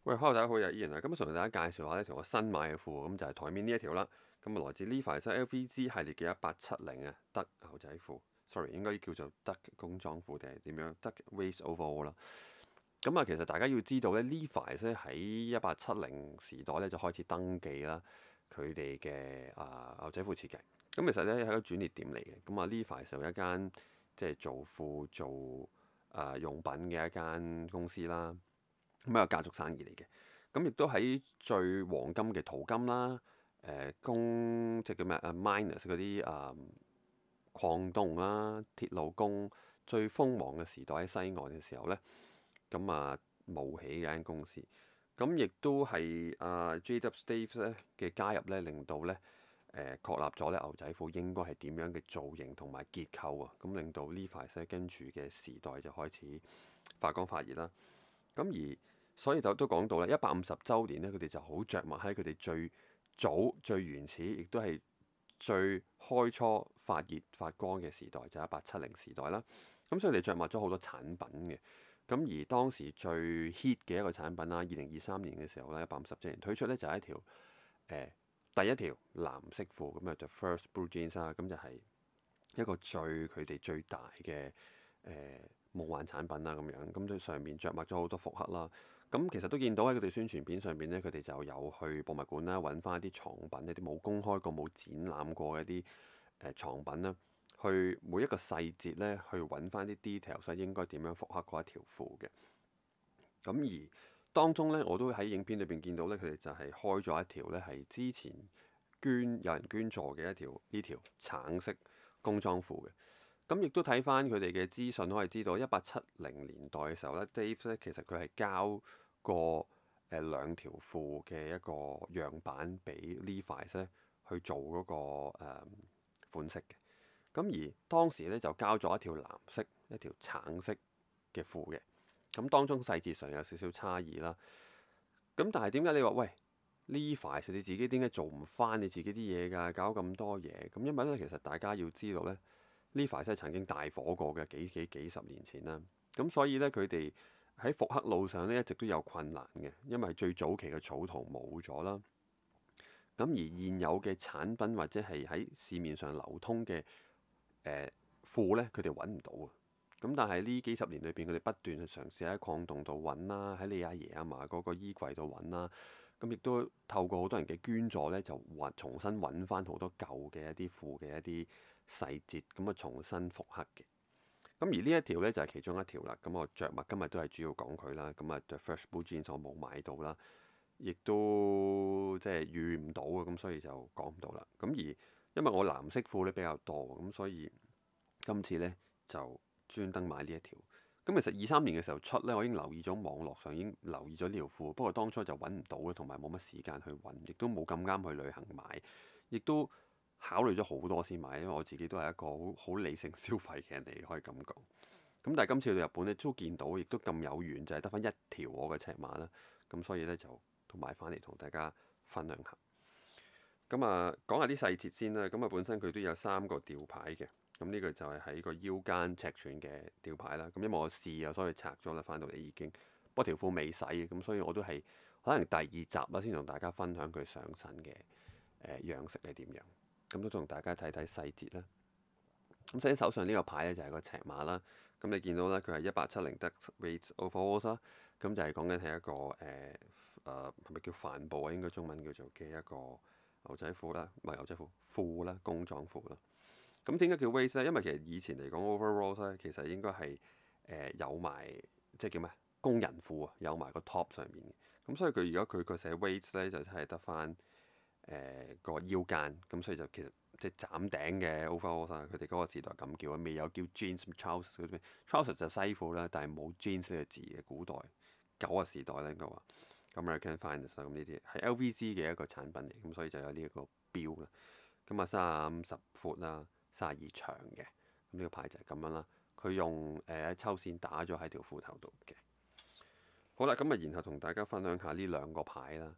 喂，Hello，大家好，又係 Ian 啊！今日想同大家介紹下呢條我新買嘅褲，咁就係台面呢一條啦。咁啊，來自 Levi's LVG 系列嘅1870啊，德牛仔褲，sorry 應該叫做德工裝褲定係點樣？德 waist overall 啦。咁啊，其實大家要知道咧，Levi's 咧喺1870時代咧就開始登記啦，佢哋嘅牛仔褲設計。咁其實咧係一個轉捩點嚟嘅。咁啊，Levi's 就一間即係做褲做用品嘅一間公司啦。咁一個家族生意嚟嘅，咁亦都喺最黃金嘅淘金啦，即係叫咩miners 嗰啲礦洞啦、鐵路工最鋒芒嘅時代喺西岸嘅時候呢，咁冒起嘅一間公司，咁亦都係J.W. Staples 咧嘅加入呢，令到呢確立咗呢牛仔褲應該係點樣嘅造型同埋結構啊，咁令到 Levi's 跟住嘅時代就開始發光發熱啦。咁而所以都講到咧，150週年咧，佢哋就好着墨喺佢哋最早、最原始，亦都係最開初發熱發光嘅時代，就係1870時代啦。咁所以你着墨咗好多產品嘅。咁而當時最 hit 嘅一個產品啦，2023年嘅時候咧，150週年推出咧就係一條第一條藍色褲，咁啊 The First Blue Jeans 啦，咁就係一個佢哋最大嘅夢幻產品啦，咁樣咁佢上面着墨咗好多復刻啦。咁其實都見到喺佢哋宣傳片上邊呢，佢哋就有去博物館啦，揾翻一啲藏品，一啲冇公開過、冇展覽過嘅一啲藏品啦，去每一個細節呢，去揾翻啲 detail，所以應該點樣復刻嗰一條褲嘅。咁而當中呢，我都喺影片裏邊見到呢，佢哋就係開咗一條呢，係之前有人捐助嘅呢條橙色工裝褲嘅。咁亦都睇翻佢哋嘅資訊，可以知道1870年代嘅時候咧，Dave 咧其實佢係交過兩條褲嘅一個樣板俾 Levi's 咧去做嗰個款式嘅。咁而當時咧就交咗一條藍色、一條橙色嘅褲嘅。咁當中細節上有少少差異啦。咁但係點解你話喂 Levi's 你自己點解做唔翻你自己啲嘢㗎？搞咁多嘢咁，因為咧其實大家要知道咧。Levi's 真係曾經大火過嘅幾十年前啦，咁所以呢，佢哋喺復刻路上呢，一直都有困難嘅，因為最早期嘅草圖冇咗啦。咁而現有嘅產品或者係喺市面上流通嘅褲呢，佢哋揾唔到啊。咁但係呢幾十年裏邊，佢哋不斷去嘗試喺礦洞度揾啦，喺你阿爺阿嫲嗰個衣櫃度揾啦。咁亦都透過好多人嘅捐助呢，就重新揾翻好多舊嘅一啲褲嘅一啲細節，咁重新復刻嘅。咁而呢一條呢，就係其中一條啦。咁我着墨今日都係主要講佢啦。咁啊 The First Blue Jeans 我冇買到啦，亦都即係遇唔到啊，咁所以就講唔到啦。咁而因為我藍色褲呢比較多，咁所以今次呢，就專登買呢一條。咁其實23年嘅時候出呢，我已經留意咗網絡上已經留意咗呢條褲，不過當初就揾唔到嘅，同埋冇乜時間去揾，亦都冇咁啱去旅行買，亦都考慮咗好多先買，因為我自己都係一個好理性消費嘅人嚟，可以咁講。咁但係今次去到日本呢，都見到，亦都咁有緣，就係得翻一條我嘅尺碼啦。咁所以呢，就都買翻嚟同大家分享下。咁講下啲細節先啦。咁本身佢都有3個吊牌嘅。咁呢個就係喺個腰間尺寸嘅吊牌啦。咁因為我試啊，所以拆咗啦，翻到嚟已經。不過條褲未洗嘅，咁所以我都係可能第2集啦，先同大家分享佢上身嘅樣式係點樣。咁都同大家睇睇細節啦。咁首先手上呢個牌咧就係個尺碼啦。咁你見到咧佢係1870 Deluxe Weight Overalls 啦。咁就係講緊係一個係咪叫帆布啊？應該中文叫做嘅一個牛仔褲啦，唔係牛仔褲啦，工裝褲啦。咁點解叫 waist 咧？因為其實以前嚟講 overalls 咧，其實應該係有埋即係叫咩工人褲啊，有埋個 top 上面嘅。咁所以佢如果佢寫 waist 咧，就真係得翻個腰間。咁所以就其實即係斬頂嘅 overalls 啊，佢哋嗰個時代咁叫啊，未有叫 jeans trousers 嗰啲 trousers 就西褲啦，但係冇 jeans 呢個字嘅。古代舊嘅時代咧應該話 American Finest 啊，咁呢啲係 LVG 嘅一個產品嚟，咁所以就有呢一個標啦。咁35闊啦。32長嘅，咁呢個牌就係咁樣啦。佢用抽線打咗喺條褲頭度嘅。好啦，咁然後同大家分享下呢2個牌啦。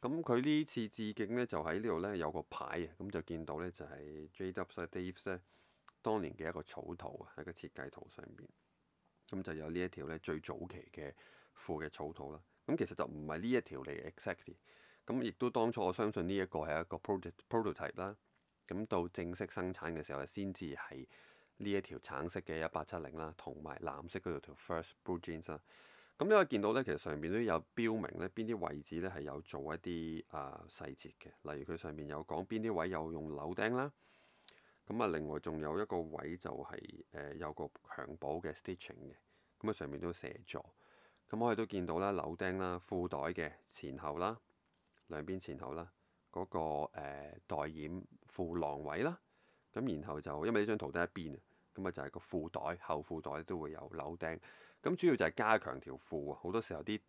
咁佢呢次致敬呢，就喺呢度呢有個牌啊，咁就見到呢，就係 J.W. Staples 咧當年嘅一個草圖啊，喺個設計圖上邊。咁就有呢一條呢最早期嘅褲嘅草圖啦。咁其實就唔係呢一條嚟 exactly。咁亦都當初我相信呢一個係一個 prototype 啦。咁到正式生產嘅時候，先至係呢一條橙色嘅1870啦，同埋藍色嗰條 First Blue Jeans 啦。咁你可以見到咧，其實上面都有標明咧，邊啲位置咧係有做一啲細節嘅，例如佢上面有講邊啲位有用扭釘啦。咁啊，另外仲有一個位就係有個強保嘅 stitching 嘅，咁啊上面都寫咗。咁我哋都見到啦，扭釘啦，褲袋嘅前後啦，兩邊前後啦，嗰個袋掩褲囊位啦。咁然後就因為呢張圖得一邊啊，咁啊就係個褲袋後褲袋都會有扭釘。咁主要就係加強條褲啊！好多時候啲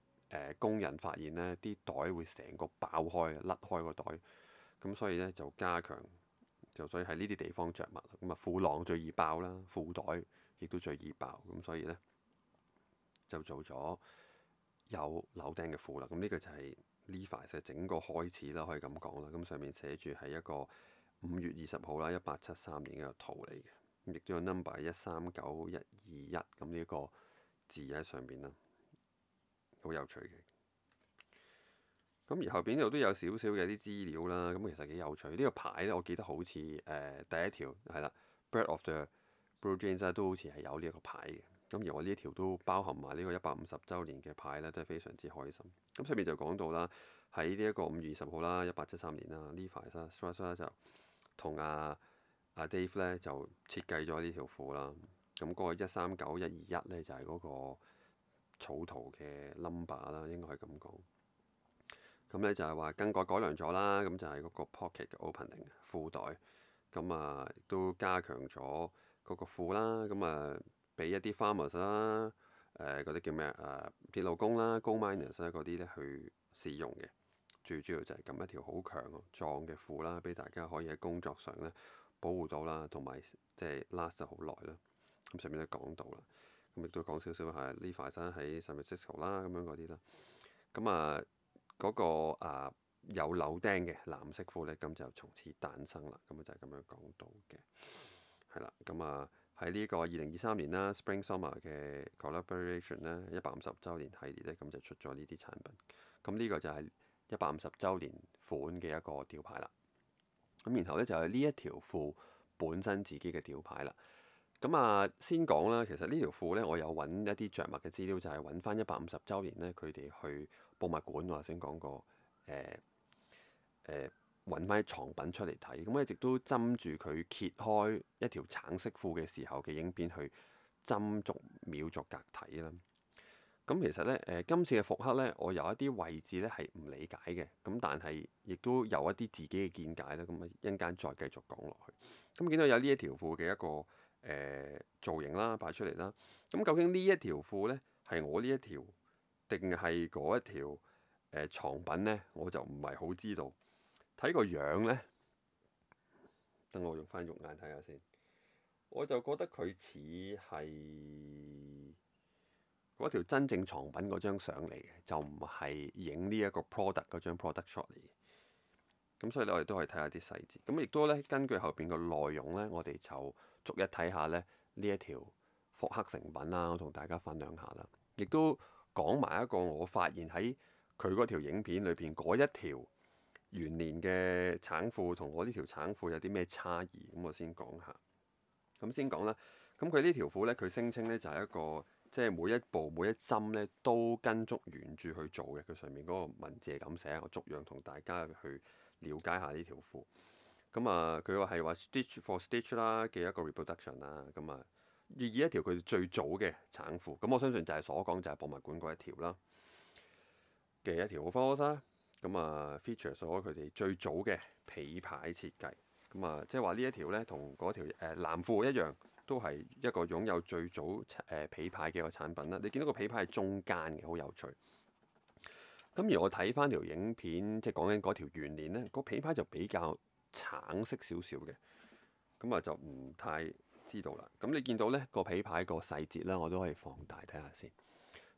工人發現呢啲袋會成個爆開，甩開個袋，咁所以呢，就加強，就所以喺呢啲地方着墨。咁啊褲囊最易爆啦，褲袋亦都最易爆，咁所以呢，就做咗有扭釘嘅褲啦。咁呢個就係 Levi's 嘅整個開始啦，可以咁講啦。咁上面寫住係一個5月20號啦，1873年嘅圖嚟嘅，亦都有 number 139121咁呢個字喺上面啦，好有趣嘅。咁而後邊呢度都有少少嘅啲資料啦，咁其實幾有趣。呢個牌咧，我記得好似第一條係啦，Bird of the Blue Jeans 都好似係有呢一個牌嘅。咁而我呢一條都包含埋呢個150週年嘅牌咧，都係非常之開心。咁上面就講到啦，喺呢一個5月20號啦，1873年啦，Levi's 啦 Strauss 就同阿 Dave 咧就設計咗呢條褲啦。咁嗰個139121咧就係嗰個草圖嘅 number 啦，應該係咁講。咁咧就係話更改改良咗啦，咁就係嗰個 pocket 嘅 opening 褲袋，咁啊亦都加強咗嗰個褲啦，咁啊俾一啲 farmers 啦，嗰啲叫咩鐵路工啦，coal miners 啦嗰啲咧去使用嘅。最主要就係咁一條好強壯嘅褲啦，俾大家可以喺工作上咧保護到啦，同埋即係 last 得好耐啦。咁上面都講到啦，咁亦都講少少係 Levi's 喺 San Francisco 啦，咁樣嗰啲啦。咁啊嗰個有扭釘嘅藍色褲咧，咁就從此誕生啦。咁啊就係咁樣講到嘅，係啦。咁啊喺呢個2023年啦，Spring Summer 嘅 Collaboration 咧，150週年系列咧，咁就出咗呢啲產品。咁呢個就係150週年款嘅一個吊牌啦。咁然後咧就係呢一條褲本身自己嘅吊牌啦。咁啊，先講啦。其實呢條褲咧，我有揾一啲着墨嘅資料，就係揾翻150週年咧，佢哋去博物館，我頭先講過揾翻啲藏品出嚟睇。咁我一直都針住佢揭開一條橙色褲嘅時候嘅影片去針逐秒逐格睇啦。咁其實咧今次嘅復刻咧，我有一啲位置咧係唔理解嘅，咁但係亦都有一啲自己嘅見解啦。咁啊，一陣間再繼續講落去。咁見到有呢一條褲嘅一個造型啦，擺出嚟啦。咁究竟呢一條褲呢，係我呢一條定係嗰一條藏品呢？我就唔係好知道。睇個樣呢，等我用翻肉眼睇下先。我就覺得佢似係嗰條真正藏品嗰張相嚟嘅，就唔係影呢一個 product 嗰張 product shot 嚟嘅。咁所以咧，我哋都可以睇下啲細節。咁亦都咧，根據後邊嘅內容咧，我哋就逐一睇下咧呢一條復刻成品啦，我同大家分享下啦。亦都講埋一個我發現喺佢嗰條影片裏邊嗰一條元年嘅橙褲同我呢條橙褲有啲咩差異。咁我先講下。咁先講啦。咁佢呢條褲咧，佢聲稱咧就係一個即係每一步每一針咧都跟足原著去做嘅。佢上面嗰個文字係咁寫，我逐樣同大家去了解下呢條褲。咁啊，佢話係話 stitch for stitch 啦嘅一個 reproduction 啦。咁啊，以一條佢最早嘅橙褲。咁我相信就係所講就係博物館嗰一條啦嘅一條好 fast 啦。咁啊 feature 咗佢哋最早嘅皮牌設計。咁啊，即係話呢一條咧同嗰條藍褲一樣，都係一個擁有最早皮牌嘅一個產品啦。你見到個皮牌係中間嘅，好有趣。咁而我睇翻條影片，即係講緊嗰條元年呢，個皮牌就比較橙色少少嘅，咁啊就唔太知道啦。咁你見到呢個皮牌個細節啦，我都可以放大睇下先。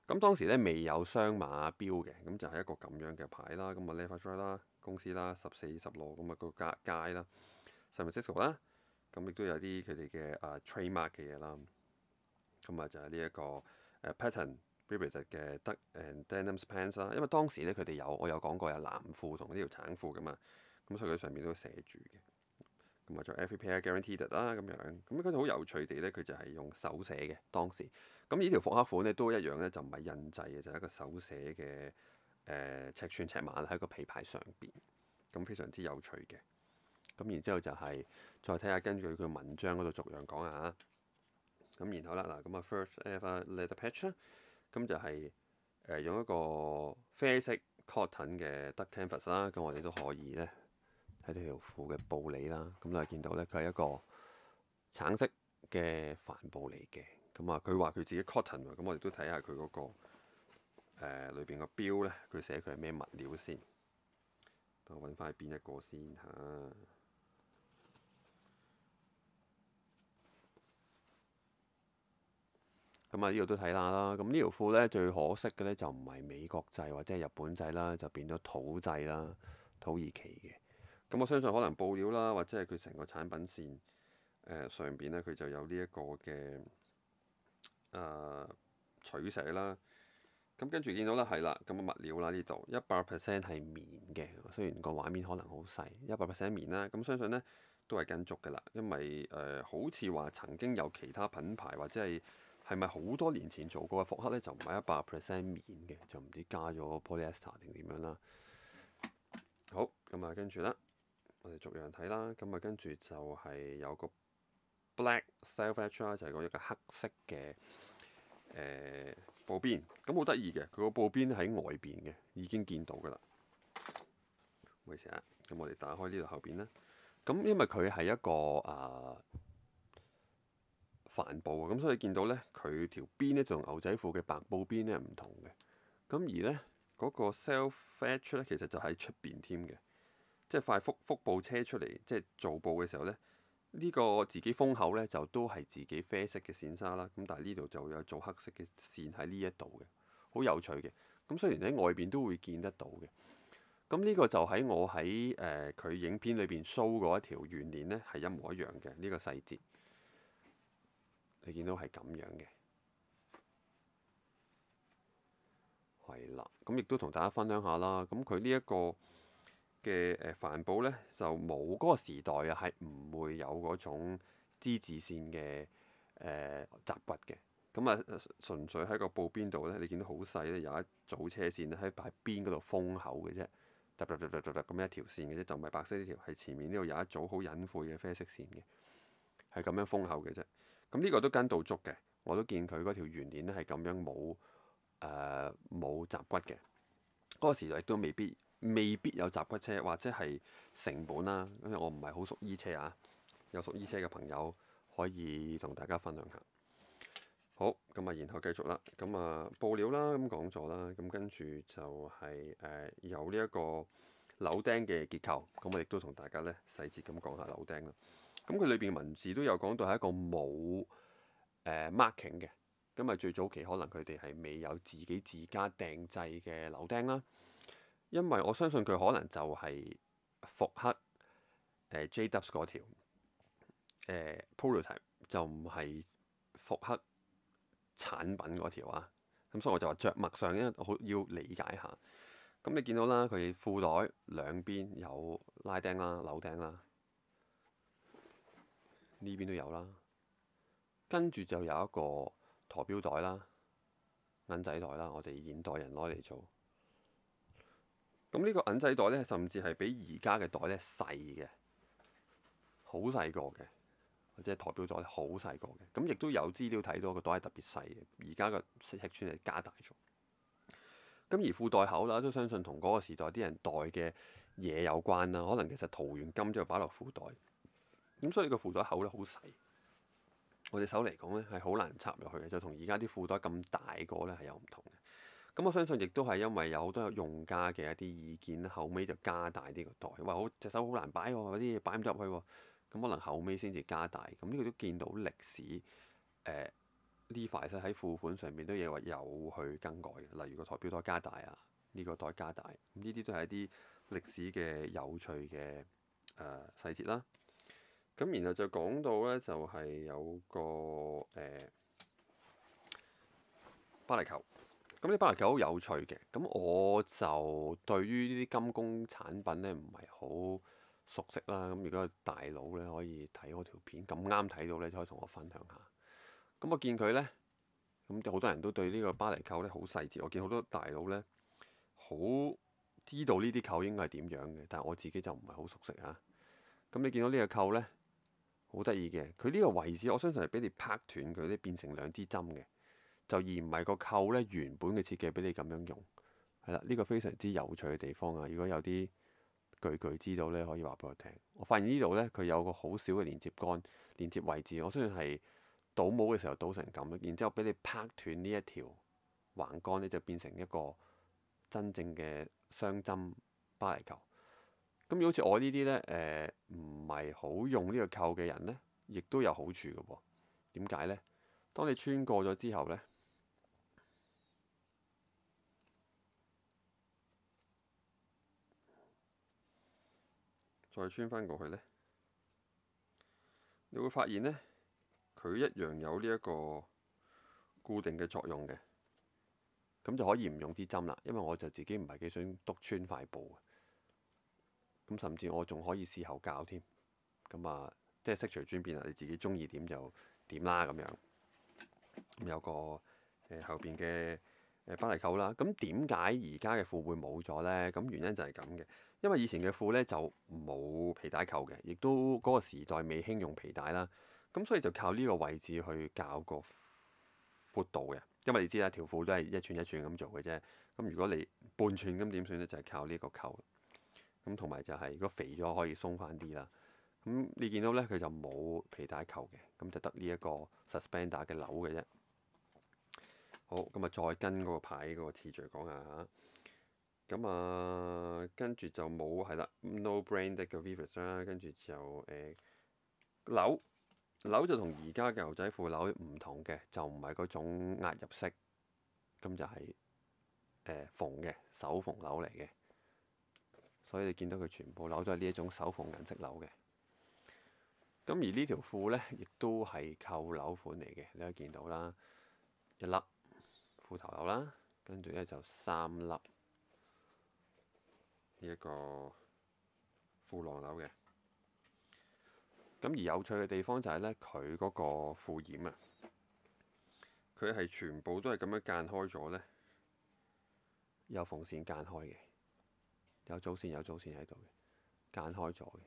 咁當時呢未有雙碼標嘅，咁就係一個咁樣嘅牌啦。咁啊 Levi's 啦，公司啦，14、16咁啊個街啦，San Francisco啦，咁亦都有啲佢哋嘅trademark 嘅嘢啦。咁啊就係呢一個pattern Brebated 嘅 Duck and Denim Pants 啦，因為當時咧佢哋我有講過有藍褲同呢條橙褲噶嘛，咁所以佢上面都寫住嘅。咁啊，仲有 Every pair guaranteed 啦咁樣，咁佢哋好有趣地咧，佢就係用手寫嘅當時。咁呢條復刻款咧都一樣咧，就唔係印製嘅，就係一個手寫嘅尺寸尺碼喺個皮牌上邊，咁非常之有趣嘅。咁然之後就係再睇下根據佢文章嗰度逐樣講下。咁然後啦嗱，咁啊 first ever leather patch 啦，咁就係用一個啡色 cotton 嘅 duck canvas 啦，咁我哋都可以咧睇到條褲嘅布裏啦，咁就見到咧佢係一個橙色嘅帆布嚟嘅。咁啊佢話佢自己 cotton 喎，咁我哋都睇下佢嗰個裏邊個標咧，佢寫佢係咩物料先。等我揾翻係邊一個先嚇。咁啊呢度都睇下啦。咁呢條褲咧最可惜嘅咧就唔係美國製或者係日本製啦，就變咗土製啦，土耳其嘅。咁我相信可能布料啦，或者係佢成個產品線上邊咧，佢就有呢一個嘅取捨啦。咁跟住見到啦，係啦，咁嘅物料啦呢度100% 係棉嘅，雖然個畫面可能好細，100% 棉啦。咁相信咧都係跟足㗎啦，因為好似話曾經有其他品牌或者係咪好多年前做過嘅復刻咧，就唔係100% 棉嘅，就唔知加咗 polyester 定點樣啦。好，咁啊跟住啦，我哋逐樣睇啦。咁啊跟住就係有個 black self edge 啦，就係一個黑色嘅布邊。咁好得意嘅，佢個布邊喺外邊嘅，已經見到㗎啦。唔好意思啊，咁我哋打開呢度後邊啦。咁因為佢係一個帆布，咁所以見到咧佢條邊咧就同牛仔褲嘅白布邊咧唔同嘅。咁而咧嗰個 self edge 咧其實就喺出邊添嘅，即係塊腹部車出嚟，即係做布嘅時候咧，呢個自己封口咧就都係自己啡色嘅線紗啦。咁但係呢度就有做黑色嘅線喺呢一度嘅，好有趣嘅。咁雖然喺外邊都會見得到嘅。咁呢個就喺我喺佢影片裏邊 show 嗰一條圓鏈咧係一模一樣嘅呢個細節。你見到係咁樣嘅，係啦。咁亦都同大家分享下啦。咁佢呢一個嘅帆布咧，就冇嗰個時代啊，係唔會有嗰種之字線嘅雜骨嘅。咁啊，純粹喺個布邊度咧，你見到好細咧，有一組車線喺擺邊嗰度封口嘅啫，咁一條線嘅啫，就唔係白色呢條，係前面呢度有一組好隱晦嘅啡色線嘅，係咁樣封口嘅啫。咁呢個都跟到足嘅，我都見佢嗰條圓鏈咧係咁樣冇雜骨嘅。嗰個時代亦都未必有雜骨車，或者係成本啦。因為我唔係好熟衣車啊，有熟衣車嘅朋友可以同大家分享下。好，咁啊，然後繼續啦。咁啊，布料啦，咁講咗啦。咁跟住就係有呢一個扭釘嘅結構。咁我亦都同大家咧細節咁講下扭釘啦。咁佢裏邊文字都有講到係一個冇marking 嘅。咁啊，最早期可能佢哋係未有自己自家訂製嘅扭釘啦。因為我相信佢可能就係復刻JW 嗰條prototype，就唔係復刻產品嗰條啊。咁所以我就話着墨上咧，好要理解下。咁你見到啦，佢褲袋兩邊有拉釘啦、扭釘啦，呢邊都有啦。跟住就有一個陀錶袋啦、銀仔袋啦，我哋現代人攞嚟做。咁呢個銀仔袋咧，甚至係比而家嘅袋咧細嘅，好細個嘅，或者陀錶袋好細個嘅。咁亦都有資料睇到個袋係特別細嘅，而家個尺寸係加大咗。咁而褲袋口啦，都相信同嗰個時代啲人袋嘅嘢有關啦。可能其實塗完金之後擺落褲袋，咁所以個褲袋口咧好細。我隻手嚟講咧係好難插入去嘅，就同而家啲褲袋咁大個咧係有唔同嘅。咁我相信亦都係因為有好多用家嘅一啲意見，後尾就加大呢個袋。話好隻手好難擺喎，嗰啲嘢擺唔入去喎。咁可能後尾先至加大。咁呢個都見到歷史Levi's 喺褲款上面都有去更改嘅，例如個台錶袋加大啊，呢個袋加大。咁呢啲都係一啲歷史嘅有趣嘅細節啦。咁然後就講到咧，就係有個巴黎球。咁呢巴黎扣好有趣嘅，咁我就對於呢啲金工產品呢唔係好熟悉啦。咁如果有大佬呢可以睇我條片，咁啱睇到呢，就可以同我分享下。咁我見佢呢，咁好多人都對呢個巴黎扣呢好細節。我見好多大佬呢，好知道呢啲扣應該係點樣嘅，但係我自己就唔係好熟悉啊。咁你見到呢個扣呢，好得意嘅，佢呢個位置我相信係俾你拍斷佢咧，變成兩支針嘅。就而唔係個扣呢原本嘅設計俾你咁樣用，係啦，呢個非常之有趣嘅地方啊！如果有啲句知道呢，可以話俾我聽。我發現呢度呢，佢有個好少嘅連接桿、連接位置，我相信係倒模嘅時候倒成咁，然之後俾你拍斷呢一條橫桿呢，就變成一個真正嘅雙針巴黎扣。咁如果好似我呢啲呢，唔係好用呢個扣嘅人呢，亦都有好處嘅喎。點解呢？當你穿過咗之後呢，再穿返過去呢，你會發現呢，佢一樣有呢一個固定嘅作用嘅，咁就可以唔用支針啦。因為我就自己唔係幾想篤穿塊布嘅，咁甚至我仲可以事後校添。咁啊，即係悉隨尊便啦，你自己中意點就點啦咁樣。咁有個後邊嘅巴黎扣啦。咁點解而家嘅褲會冇咗呢？咁原因就係咁嘅。因為以前嘅褲呢就冇皮帶扣嘅，亦都嗰個時代未興用皮帶啦。咁所以就靠呢個位置去校個闊度嘅。因為你知啦，條褲都係一寸一寸咁做嘅啫。咁如果你半寸咁點算呢？就係靠呢個扣。咁同埋就係如果肥咗可以鬆翻啲啦。咁你見到呢，佢就冇皮帶扣嘅，咁就得呢一個 suspender 嘅鈕嘅啫。好，咁啊再跟嗰個牌嗰個次序講下嚇。咁啊，跟住就冇係啦 ，no branded 嘅 Vivis 啦，跟住就鈕就同而家嘅牛仔褲鈕唔同嘅，就唔係嗰種壓入式，咁就係縫嘅手縫鈕嚟嘅。所以你見到佢全部鈕都係呢一種手縫銀色鈕嘅。咁而呢條褲呢，亦都係扣鈕款嚟嘅，你可以見到啦，一粒褲頭鈕啦，跟住呢就三粒呢一個褲浪鈕嘅。咁而有趣嘅地方就係呢，佢嗰個褲掩啊，佢係全部都係咁樣間開咗呢，有縫線間開嘅，有組線喺度嘅，間開咗嘅。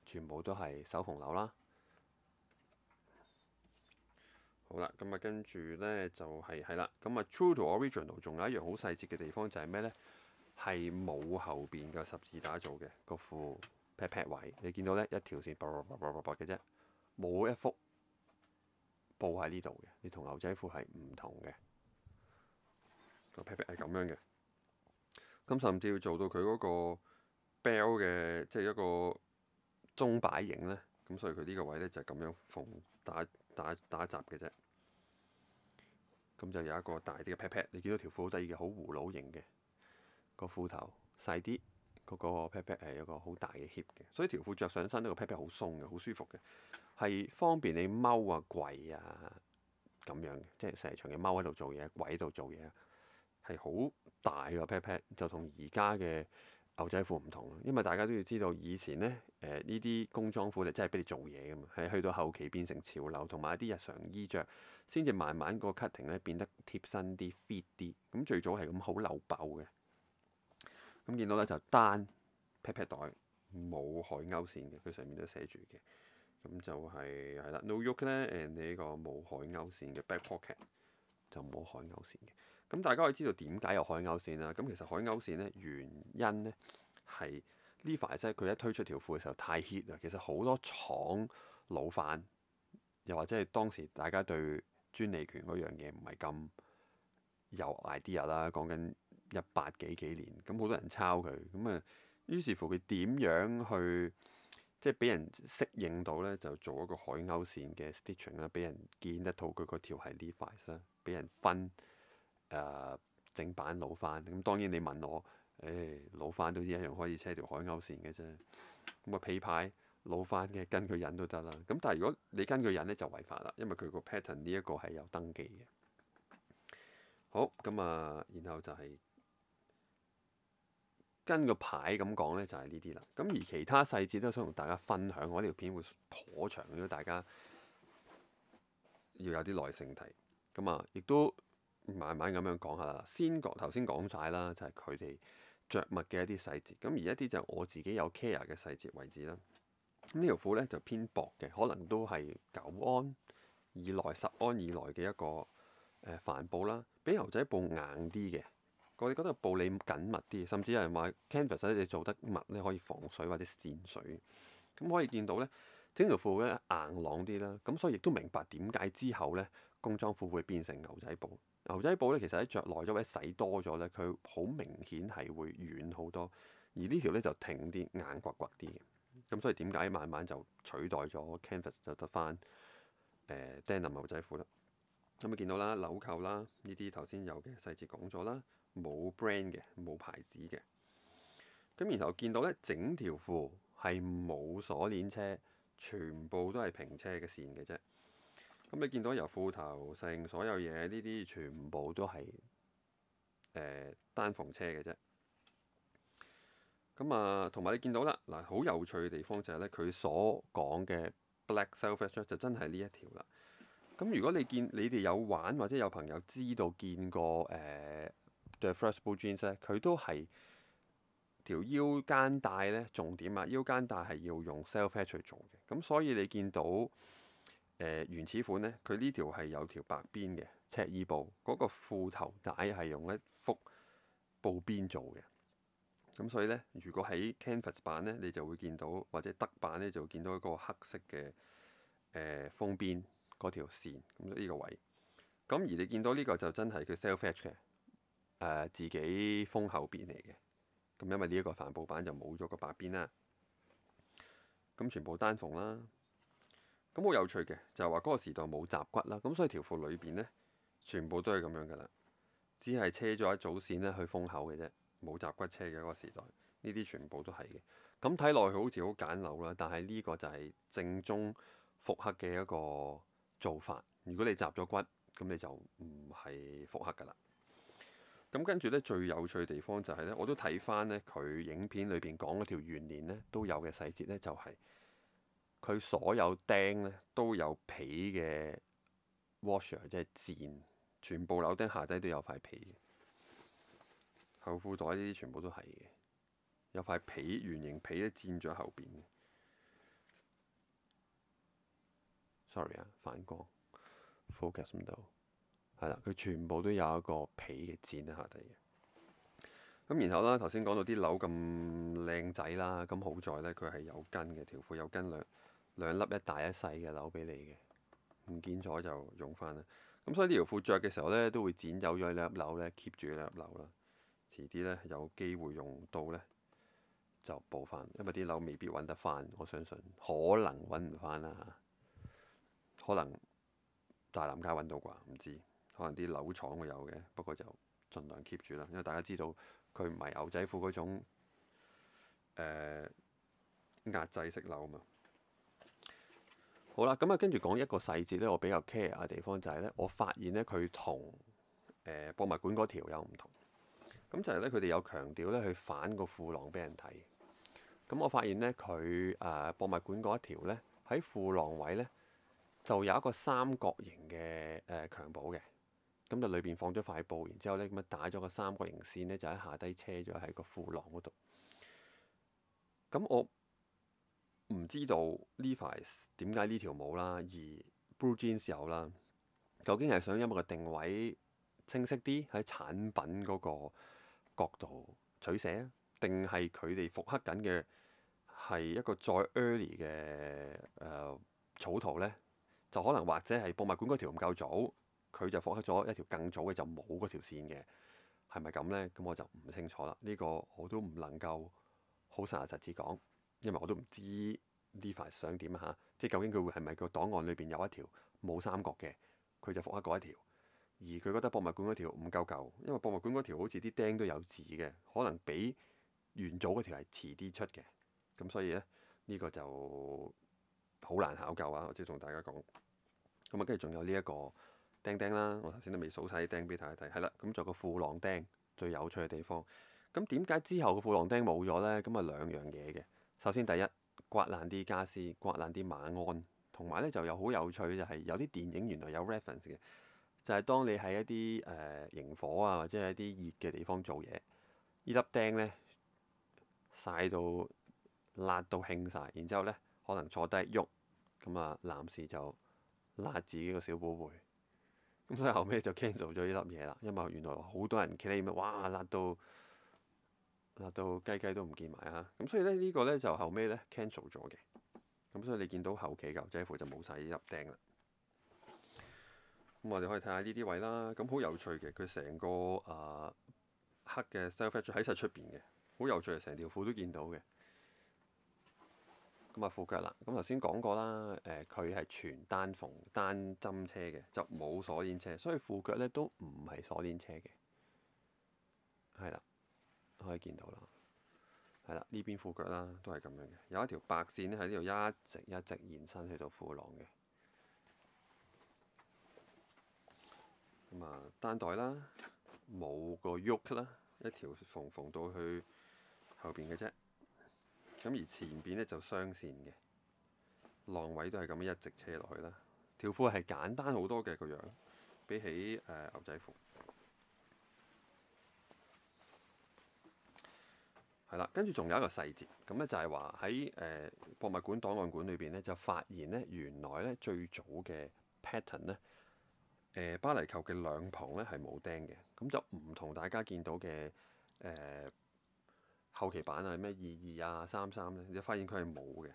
全部都係手縫鈕啦。好啦，咁啊跟住呢就係啦，咁啊 True to Original 仲有一樣好細節嘅地方就係咩呢？係冇後邊嘅十字打造嘅個褲 pat pat 位，你見到呢一條線嘅啫，冇一幅布喺呢度嘅。你同牛仔褲係唔同嘅，個 pat pat 係咁樣嘅。咁甚至要做到佢嗰個 bell 嘅，即係一個鐘擺型呢。咁所以佢呢個位呢，就係咁樣縫打雜嘅啫。咁就有一個大啲嘅 pat pat，你見到條褲好得意嘅，好葫蘆型嘅，個褲頭細啲，嗰個 pat pat 係有個好大嘅 hip 嘅，所以條褲着上身呢個 pat pat 好鬆嘅，好舒服嘅，係方便你踎啊、跪啊咁樣嘅，即係成日長期踎喺度做嘢、跪喺度做嘢，係好大個 pat pat，就同而家嘅牛仔褲唔同。因為大家都要知道，以前呢呢啲工裝褲就真係俾你做嘢㗎嘛，係去到後期變成潮流同埋一啲日常衣着，先至慢慢個 cutting 咧變得貼身啲、fit 啲。咁最早係咁好漏爆嘅。咁見到呢就單 pat pat 袋冇海鷗線嘅，佢上面都寫住嘅。咁就係啦 no yoke 呢 and 呢個冇海鷗線嘅 back pocket 就冇海鷗線嘅。咁大家可以知道點解有海鷗線啦。咁其實海鷗線呢，原因呢係 Levi's 佢一推出條褲嘅時候太 hit 啦。其實好多廠老闆，又或者係當時大家對專利權嗰樣嘢唔係咁有 idea 啦。講緊18幾年，咁好多人抄佢，咁啊於是乎佢點樣去即係俾人適應到呢？就做一個海鷗線嘅 stitching 啦，俾人見得到佢嗰條係 Levi's 啦，俾人分正版老翻。咁當然你問我，老翻都一樣可以車條海鷗線嘅啫。咁個皮牌老翻嘅跟佢印都得啦。咁但係如果你跟佢印咧就違法啦，因為佢個 pattern 呢一個係有登記嘅。好，咁啊，然後就係跟個牌咁講咧，就係呢啲啦。咁而其他細節都想同大家分享，我呢條片會頗長，如果大家要有啲耐性睇。咁啊，亦都慢慢咁樣講下啦。先講頭先講晒啦，就係佢哋着襪嘅一啲細節。咁而一啲就我自己有 care 嘅細節為止啦。咁呢條褲咧就偏薄嘅，可能都係9安以內、10安以內嘅一個帆布啦，比牛仔布硬啲嘅。我哋覺得布理緊密啲，甚至有人話 canvas 咧你做得密咧可以防水或者線水。咁可以見到咧，整條褲咧硬朗啲啦。咁所以亦都明白點解之後咧工裝褲會變成牛仔布。牛仔布咧其實喺着耐咗或者洗多咗咧，佢好明顯係會軟好多。而呢條咧就挺啲、硬刮刮啲嘅。咁所以點解慢慢就取代咗 canvas 就得翻denim 牛仔褲啦。咁你見到啦，紐扣啦，呢啲頭先有嘅細節講咗啦，冇 brand 嘅，冇牌子嘅。咁然後見到咧，整條褲係冇鎖鏈車，全部都係平車嘅線嘅啫。咁你見到由褲頭成所有嘢呢啲全部都係單縫車嘅啫。咁啊，同埋你見到啦，嗱，好有趣嘅地方就係咧，佢所講嘅 black selvedge 就真係呢一條啦。咁如果你哋有玩或者有朋友知道見過The First Blue Jeans 咧，佢都係條腰間帶咧，重點啊，腰間帶係要用 selvedge 去做嘅。咁所以你見到原始款咧，佢呢條係有條白邊嘅赤耳布，嗰個褲頭帶係用一幅布邊做嘅。咁所以咧，如果喺 canvas 版咧，你就會見到或者德版咧，就會見到一個黑色嘅封邊。嗰條線咁呢個位，咁而你見到呢個就真係佢 selvedge 嘅自己封後邊嚟嘅。咁因為呢一個帆布版就冇咗個白邊啦，咁全部單縫啦。咁好有趣嘅就係話嗰個時代冇閘骨啦，咁所以條褲裏邊呢，全部都係咁樣噶啦，只係車咗一組線咧去封口嘅啫，冇閘骨車嘅嗰個時代，呢啲全部都係嘅。咁睇落去好似好簡陋啦，但係呢個就係正宗復刻嘅一個做法。如果你集咗骨，咁你就唔係復刻㗎啦。咁跟住咧，最有趣嘅地方就係咧，我都睇翻咧佢影片裏邊講嗰條圓鏈咧都有嘅細節咧，就係佢所有釘咧都有皮嘅 washer，即係墊，全部扭釘下低都有塊皮嘅。後褲袋呢啲全部都係嘅，有塊皮圓形皮咧墊咗後邊嘅。Sorry 啊，反光 focus 唔到，係啦，佢全部都有一個皮嘅墊喺下底嘅。咁然後啦，頭先講到啲紐咁靚仔啦，咁好在咧佢係有跟嘅，條褲有跟兩粒一大一細嘅紐俾你嘅，唔見咗就用翻啦。咁所以呢條褲着嘅時候咧，都會剪走咗呢粒紐咧 keep 住呢粒紐啦。遲啲咧有機會用到咧就補翻，因為啲紐未必揾得翻，我相信可能揾唔翻啦。可能大南街揾到啩，唔知。可能啲紐廠會有嘅，不過就盡量 keep 住啦，因為大家知道佢唔係牛仔褲嗰種壓制式紐嘛。好啦，咁啊跟住講一個細節咧，我比較 care 嘅地方就係咧，我發現咧佢同博物館嗰條有唔同。咁就係咧，佢哋有強調咧去反個褲浪俾人睇。咁我發現咧佢博物館嗰一條咧喺褲浪位咧，就有一個三角形嘅強保嘅，咁就裏邊放咗塊布，然之後咧咁樣打咗個三角形線咧，就喺下低車咗喺個褲浪嗰度。咁我唔知道 Levi's 點解呢條冇啦，而 Blue Jeans 有啦。究竟係想因為個定位清晰啲喺產品嗰個角度取捨啊，定係佢哋復刻緊嘅係一個再 early 嘅草圖呢？就可能或者係博物館嗰條唔夠早，佢就復刻咗一條更早嘅就冇嗰條線嘅，係咪咁呢？咁我就唔清楚啦。呢個我都唔能夠好實牙實齒講，因為我都唔知 Levi's 想點啊嚇。即係究竟佢會係咪個檔案裏邊有一條冇三角嘅，佢就復刻嗰一條，而佢覺得博物館嗰條唔夠舊，因為博物館嗰條好似啲釘都有字嘅，可能比原組嗰條係遲啲出嘅，咁所以呢，呢個就好難考究啊！我只同大家講。咁啊，跟住仲有呢一個釘釘啦，我頭先都未數晒啲釘俾大家睇。係啦，咁仲有個褲浪釘最有趣嘅地方。咁點解之後個褲浪釘冇咗呢？咁啊兩樣嘢嘅。首先第一，刮爛啲家私，刮爛啲馬鞍，同埋咧就有好有趣就係有啲電影原來有 reference 嘅，就係當你喺一啲營火啊或者係一啲熱嘅地方做嘢，呢粒釘咧曬到辣到興晒，然之後咧可能坐低喐，咁啊男士就辣自己個小寶貝，咁所以後尾就 cancel 咗呢粒嘢啦，因為原來好多人 claim 哇辣到雞雞都唔見埋啊！咁所以咧呢個咧就後尾咧 cancel 咗嘅，咁所以你見到後期牛仔褲就冇晒呢粒釘啦。咁我哋可以睇下呢啲位啦，咁好有趣嘅，佢成個黑嘅 self-edge 喺晒出邊嘅，好有趣，成條褲都見到嘅。咁啊褲腳啦，咁頭先講過啦，佢係全單縫單針車嘅，就冇鎖鏈車，所以褲腳咧都唔係鎖鏈車嘅，係啦。可以見到啦，係啦，呢邊褲腳啦，都係咁樣嘅，有一條白線咧喺呢度一直延伸去到褲浪嘅。咁啊單袋啦，冇個喐啦，一條縫到去後邊嘅啫。咁而前邊咧就雙線嘅，浪位都係咁樣一直車落去啦。條褲係簡單好多嘅個樣，比起牛仔褲。係啦，跟住仲有一個細節，咁咧就係話喺博物館檔案館裏邊咧，就發現咧原來咧最早嘅 pattern 咧，巴黎扣嘅兩旁咧係冇釘嘅，咁就唔同大家見到嘅後期版啊，咩22啊、33咧，你發現佢係冇嘅。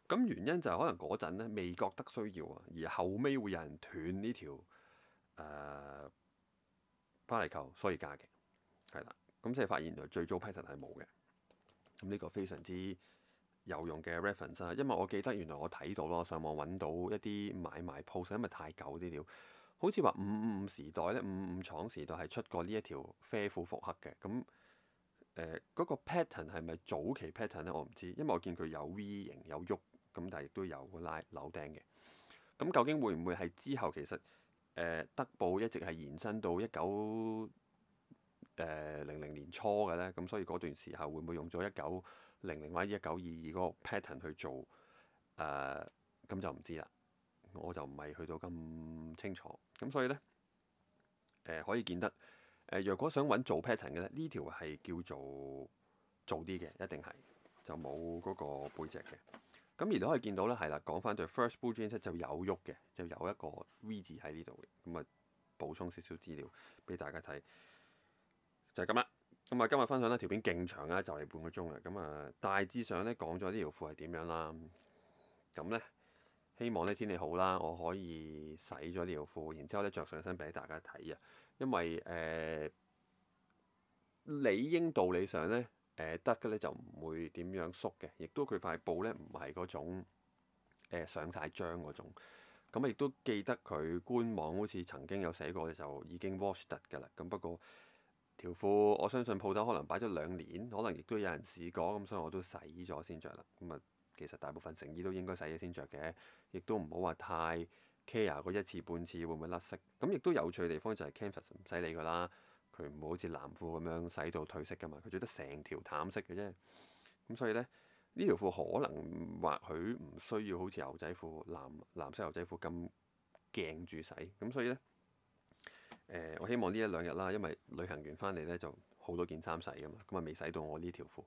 咁原因就係可能嗰陣咧未覺得需要啊，而後尾會有人斷呢條巴黎扣，所以加嘅，係啦。咁即係發現原來最早 pattern 係冇嘅，咁呢個非常之有用嘅 reference 啊！因為我記得原來我睇到咯，上網揾到一啲買賣 post，因為太舊啲料，好似話555時代咧，555廠時代係出過呢一條啡褲復刻嘅。咁嗰個 pattern 係咪早期 pattern 咧？我唔知，因為我見佢有 V 型有喐，咁但係亦都有拉扭釘嘅。咁究竟會唔會係之後其實德布一直係延伸到1900年初嘅咧？咁所以嗰段時候會唔會用咗1900或者1922嗰個 pattern 去做？咁就唔知啦，我就唔係去到咁清楚。咁所以咧可以見得若果想揾做 pattern 嘅咧，呢條係叫做啲嘅，一定係就冇嗰個背脊嘅。咁而你可以見到咧，係啦，講翻對 First Blue Jeans 就有喐嘅，就有一個 V 字喺呢度嘅。咁啊，補充少少資料俾大家睇，就係咁啦。咁啊，今日分享呢條片勁長啦，就嚟半個鐘啦。咁啊，大致上咧講咗呢條褲係點樣啦。咁咧，希望咧天氣好啦，我可以洗咗呢條褲，然之後咧着上身俾大家睇啊。因為理應道理上咧，得嘅咧就唔會點樣縮嘅，亦都佢塊布咧唔係嗰種上晒漿嗰種。咁亦都記得佢官網好似曾經有寫過，就已經 wash 得㗎啦。咁不過條褲我相信鋪頭可能擺咗2年，可能亦都有人試過，咁所以我都洗咗先着啦。咁啊，其實大部分成衣都應該洗咗先着嘅，亦都唔好話太 care 嗰一次半次會唔會甩色。咁亦都有趣嘅地方就係 canvas 唔使理佢啦，佢唔會好似藍褲咁樣洗到褪色㗎嘛，佢著得成條淡色嘅啫。咁所以咧，呢條褲可能或許唔需要好似牛仔褲藍色牛仔褲咁鏡住洗。咁所以咧，我希望呢1-2日啦，因為旅行完翻嚟咧就好多件衫洗㗎嘛，咁啊未洗到我呢條褲。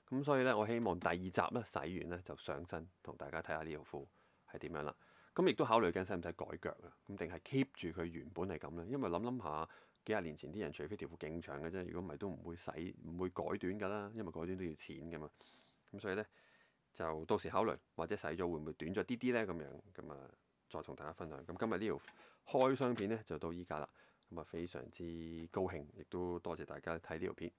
咁所以咧，我希望第2集咧洗完咧就上身同大家睇下呢條褲係點樣啦。咁亦都考慮緊使唔使改腳啊？咁定係 keep 住佢原本係咁咧？因為諗下幾廿年前啲人除非條褲勁長嘅啫，如果唔係都唔會洗唔會改短㗎啦，因為改短都要錢㗎嘛。咁所以咧就到時考慮或者洗咗會唔會短咗啲咧咁樣，咁啊再同大家分享。咁今日呢條開箱片咧就到依家啦。咁啊非常之高興，亦都多謝大家睇呢條片。